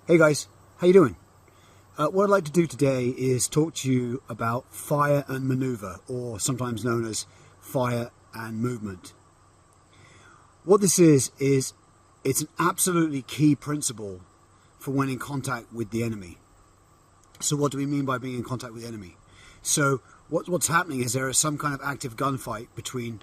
Hey guys, how you doing? What I'd like to do today is talk to you about fire and maneuver, or sometimes known as fire and movement. What this is it's an absolutely key principle for when in contact with the enemy. So what do we mean by being in contact with the enemy? So what's happening is there is some kind of active gunfight between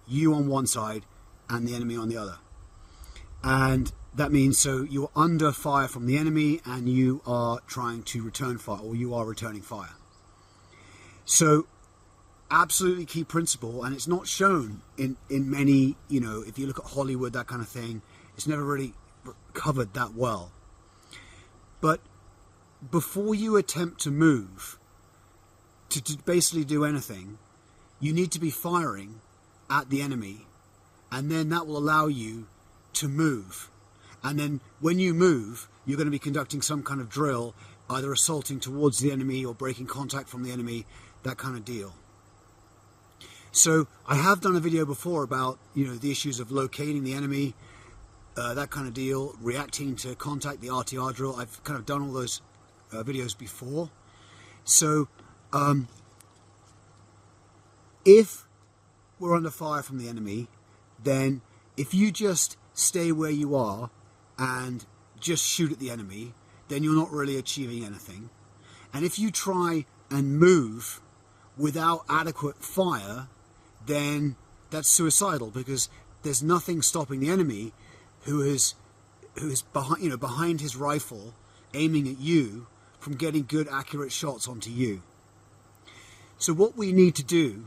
you on one side and the enemy on the other. And that means so you're under fire from the enemy and you are trying to return fire, or you are returning fire. So absolutely key principle, and it's not shown in many, if you look at Hollywood, that kind of thing, it's never really covered that well. But before you attempt to move, to basically do anything, you need to be firing at the enemy, and then that will allow you to move. And then when you move, you're going to be conducting some kind of drill, either assaulting towards the enemy or breaking contact from the enemy, that kind of deal. So I have done a video before about, the issues of locating the enemy, that kind of deal, reacting to contact, the RTR drill. I've kind of done all those videos before. So if we're under fire from the enemy, then if you just stay where you are and just shoot at the enemy, then you're not really achieving anything. And if you try and move without adequate fire, then that's suicidal, because there's nothing stopping the enemy who is behind his rifle aiming at you from getting good accurate shots onto you. So what we need to do,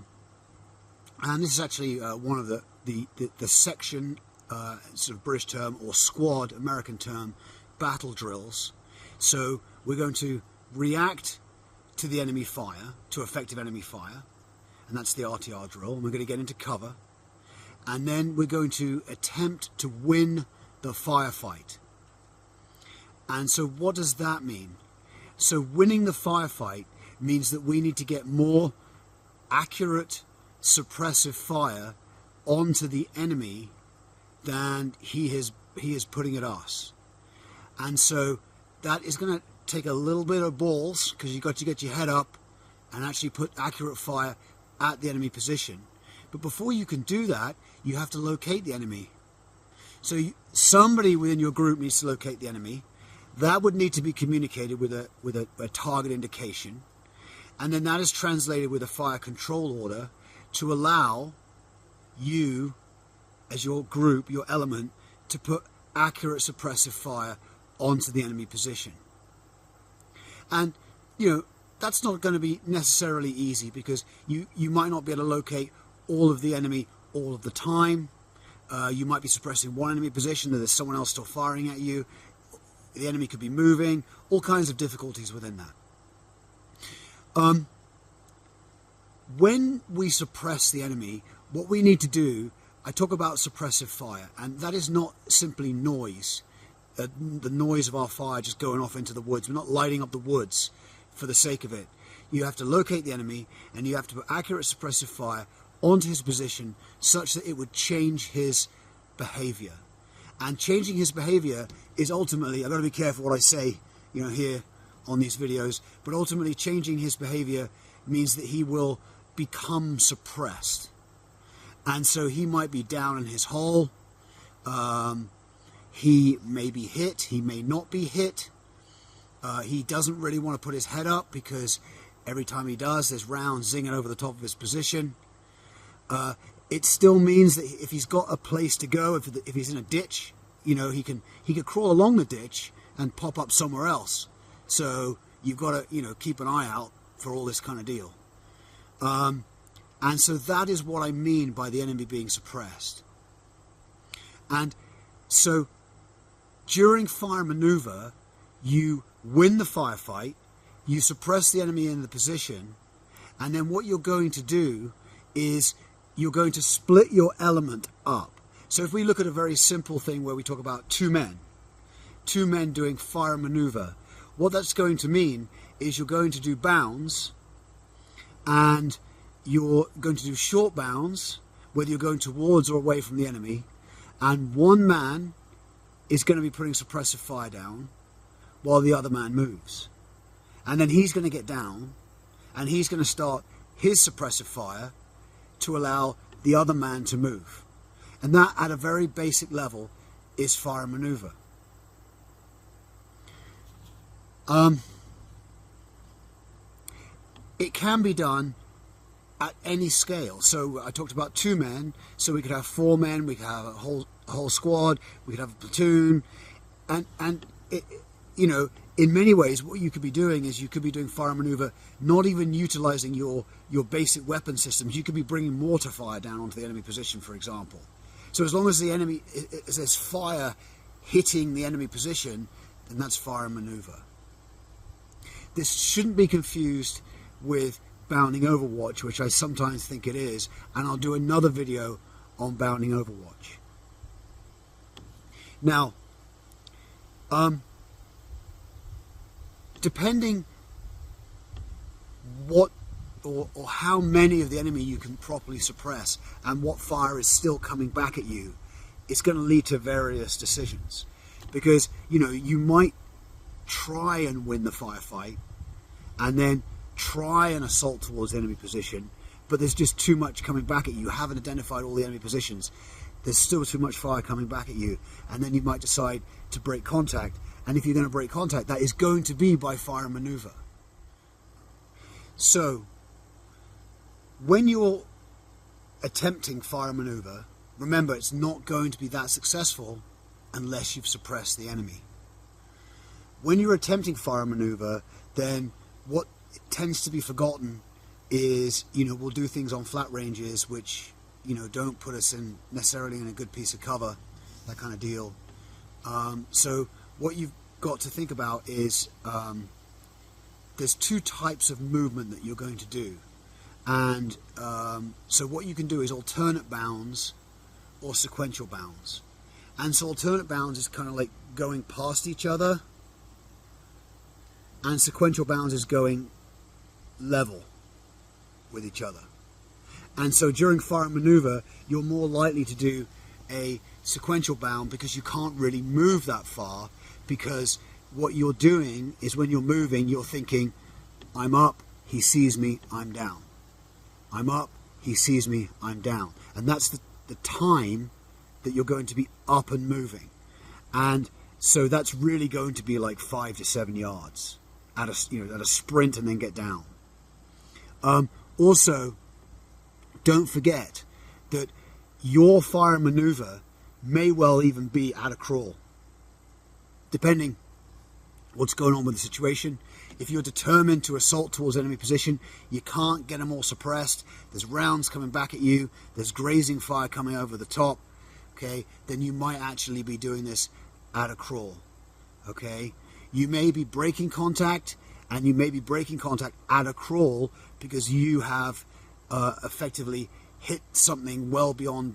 and this is actually one of the section sort of British term, or squad American term, battle drills. So we're going to react to the enemy fire, to effective enemy fire, and that's the RTR drill, and we're going to get into cover, and then we're going to attempt to win the firefight. And so what does that mean? So winning the firefight means that we need to get more accurate suppressive fire onto the enemy than he is putting at us. And so that is going to take a little bit of balls, because you've got to get your head up and actually put accurate fire at the enemy position. But before you can do that, you have to locate the enemy. So somebody within your group needs to locate the enemy. That would need to be communicated with a target indication, and then that is translated with a fire control order to allow you, as your group, your element, to put accurate suppressive fire onto the enemy position. And that's not going to be necessarily easy, because you might not be able to locate all of the enemy all of the time. You might be suppressing one enemy position, and there's someone else still firing at you. The enemy could be moving, all kinds of difficulties within that. When we suppress the enemy, what we need to do, I talk about suppressive fire, and that is not simply noise, the noise of our fire just going off into the woods. We're not lighting up the woods for the sake of it. You have to locate the enemy, and you have to put accurate suppressive fire onto his position such that it would change his behavior. And changing his behavior is ultimately, I've got to be careful what I say, here on these videos, but ultimately changing his behavior means that he will become suppressed. And so he might be down in his hole, he may be hit, he may not be hit, he doesn't really want to put his head up, because every time he does, there's rounds zinging over the top of his position. It still means that if he's got a place to go, if he's in a ditch, he could crawl along the ditch and pop up somewhere else. So you've got to keep an eye out for all this kind of deal. And so that is what I mean by the enemy being suppressed. And so during fire maneuver, you win the firefight, you suppress the enemy in the position, and then what you're going to do is you're going to split your element up. So if we look at a very simple thing where we talk about two men doing fire maneuver, what that's going to mean is you're going to do bounds, and you're going to do short bounds, whether you're going towards or away from the enemy, and one man is going to be putting suppressive fire down, while the other man moves. And then he's going to get down and he's going to start his suppressive fire to allow the other man to move. And that, at a very basic level, is fire maneuver. It can be done at any scale. So I talked about 2 men, so we could have 4 men, we could have a whole squad, we could have a platoon, and it, you know, in many ways what you could be doing is you could be doing fire maneuver not even utilizing your basic weapon systems. You could be bringing mortar fire down onto the enemy position, for example. So as long as the enemy, as there's fire hitting the enemy position, then that's fire maneuver. This shouldn't be confused with bounding Overwatch, which I sometimes think it is, and I'll do another video on bounding Overwatch. Now, depending what or how many of the enemy you can properly suppress and what fire is still coming back at you, it's going to lead to various decisions. Because, you know, you might try and win the firefight and then try and assault towards the enemy position, but there's just too much coming back at you. You haven't identified all the enemy positions. There's still too much fire coming back at you, and then you might decide to break contact. And if you're going to break contact, that is going to be by fire maneuver. So when you're attempting fire maneuver, remember, it's not going to be that successful unless you've suppressed the enemy. When you're attempting fire maneuver, then what tends to be forgotten is, you know, we'll do things on flat ranges which, you know, don't put us in necessarily in a good piece of cover, that kind of deal. So what you've got to think about is there's 2 types of movement that you're going to do, and so what you can do is alternate bounds or sequential bounds. And so alternate bounds is kind of like going past each other, and sequential bounds is going level with each other. And so during fire maneuver, you're more likely to do a sequential bound because you can't really move that far, because what you're doing is when you're moving, you're thinking, I'm up, he sees me, I'm down. I'm up, he sees me, I'm down. And that's the time that you're going to be up and moving. And so that's really going to be like 5 to 7 yards at a sprint, and then get down. Also, don't forget that your fire maneuver may well even be at a crawl, depending what's going on with the situation. If you're determined to assault towards enemy position, you can't get them all suppressed, there's rounds coming back at you, there's grazing fire coming over the top, okay, then you might actually be doing this at a crawl, okay? You may be breaking contact, and you may be breaking contact at a crawl because you have effectively hit something well beyond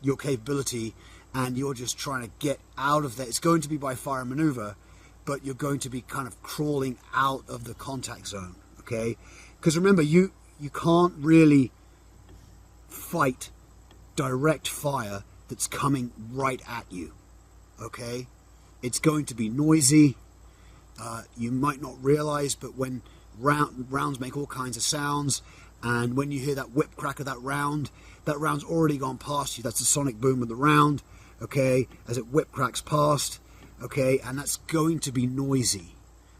your capability, and you're just trying to get out of that. It's going to be by fire maneuver, but you're going to be kind of crawling out of the contact zone, okay? Because remember, you can't really fight direct fire that's coming right at you, okay? It's going to be noisy. You might not realize, but when rounds make all kinds of sounds, and when you hear that whip crack of that round's already gone past you. That's the sonic boom of the round, okay, as it whip cracks past, okay, and that's going to be noisy.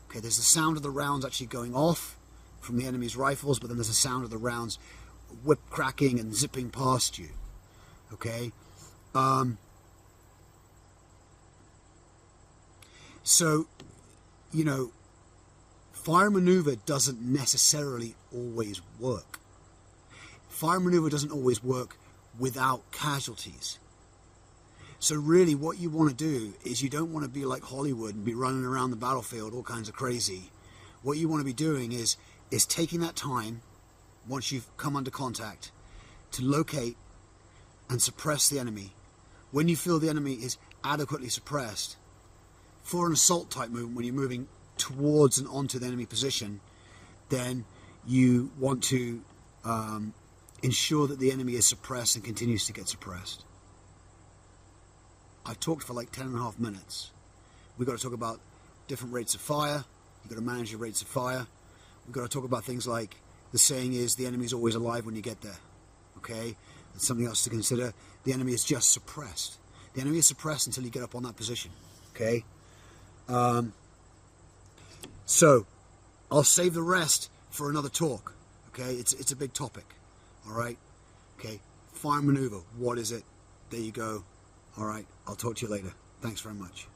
Okay, there's the sound of the rounds actually going off from the enemy's rifles, but then there's the sound of the rounds whip cracking and zipping past you, okay? So, you know, fire maneuver doesn't necessarily always work. Fire maneuver doesn't always work without casualties. So really what you want to do is you don't want to be like Hollywood and be running around the battlefield all kinds of crazy. What you want to be doing is taking that time, once you've come under contact, to locate and suppress the enemy. When you feel the enemy is adequately suppressed, for an assault type movement, when you're moving towards and onto the enemy position, then you want to ensure that the enemy is suppressed and continues to get suppressed. I've talked for like 10.5 minutes. We've got to talk about different rates of fire. You've got to manage your rates of fire. We've got to talk about things like the saying is the enemy's always alive when you get there. Okay? That's something else to consider. The enemy is just suppressed. The enemy is suppressed until you get up on that position. Okay? So, I'll save the rest for another talk. Okay? It's a big topic. Alright? Okay? Fire maneuver. What is it? There you go. Alright? I'll talk to you later. Thanks very much.